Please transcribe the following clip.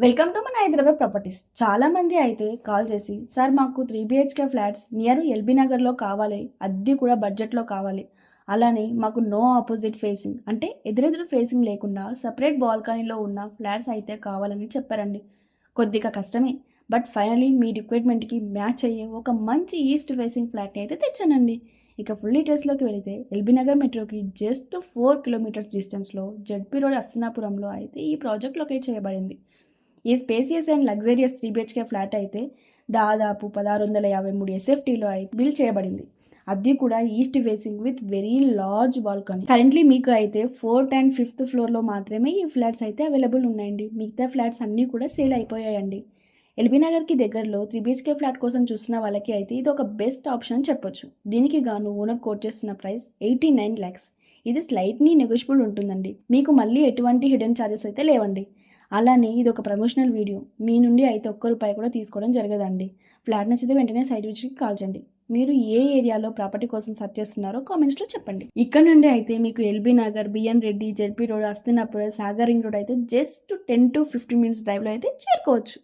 Welcome to మన Hyderabad properties. చాలా మంది అయితే కాల్ చేసి, సార్ మాకు 3 BHK ఫ్లాట్స్ నియర్ ఎల్బీ నగర్లో కావాలి, అద్దె కూడా బడ్జెట్లో కావాలి, అలానే మాకు నో ఆపోజిట్ ఫేసింగ్ అంటే ఎదురెదురు ఫేసింగ్ లేకుండా సపరేట్ బాల్కనీలో ఉన్న ఫ్లాట్స్ అయితే కావాలని చెప్పారండి. కొద్దిగా కష్టమే, బట్ ఫైనలీ మీ రిక్వైర్మెంట్కి మ్యాచ్ అయ్యే ఒక మంచి ఈస్ట్ ఫేసింగ్ ఫ్లాట్ని అయితే తెచ్చానండి. ఇక ఫుల్ డీటెయిల్స్లోకి వెళితే ఎల్బీ నగర్ మెట్రోకి జస్ట్ 4 కిలోమీటర్స్ డిస్టెన్స్లో జడ్పీ రోడ్ అస్తినాపురంలో అయితే ఈ ప్రాజెక్ట్ లొకేట్ చేయబడింది. ఈ spacious and luxurious 3 BHK flat అయితే దాదాపు 1653 ఎస్ఎఫ్టీలో అయితే బిల్డ్ చేయబడింది. అది కూడా east facing with very large balcony. Currently మీకు అయితే 4th and 5th ఫ్లోర్లో మాత్రమే ఈ ఫ్లాట్స్ అయితే అవైలబుల్ ఉన్నాయండి. మిగతా ఫ్లాట్స్ అన్నీ కూడా సేల్ అయిపోయాయండి. ఎల్బీ నగర్కి దగ్గరలో 3 BHK ఫ్లాట్ కోసం చూసిన వాళ్ళకి అయితే ఇది ఒక బెస్ట్ ఆప్షన్ అని చెప్పొచ్చు. దీనికి గాను ఓనర్ కోట్ చేస్తున్న ప్రైస్ 89 lakhs. ఇది స్లైట్లీ నెగోషియబుల్ ఉంటుందండి. మీకు మళ్ళీ ఎటువంటి హిడెన్ ఛార్జెస్ అయితే లేవండి. అలానే ఇది ఒక ప్రమోషనల్ వీడియో, మీ నుండి అయితే ఒక్క రూపాయి కూడా తీసుకోవడం జరగదండి. ఫ్లాట్ నచ్చితే వెంటనే సైట్ విజిట్కి కాల్ చేయండి. మీరు ఏ ఏరియాలో ప్రాపర్టీ కోసం సెర్చ్ చేస్తున్నారో కామెంట్స్లో చెప్పండి. ఇక్కడ నుండి అయితే మీకు LB Nagar, BN Reddy, ZP road, Hastinapuram, Sagar ring road అయితే జస్ట్ 10 to 15 minutes డ్రైవ్లో అయితే చేరుకోవచ్చు.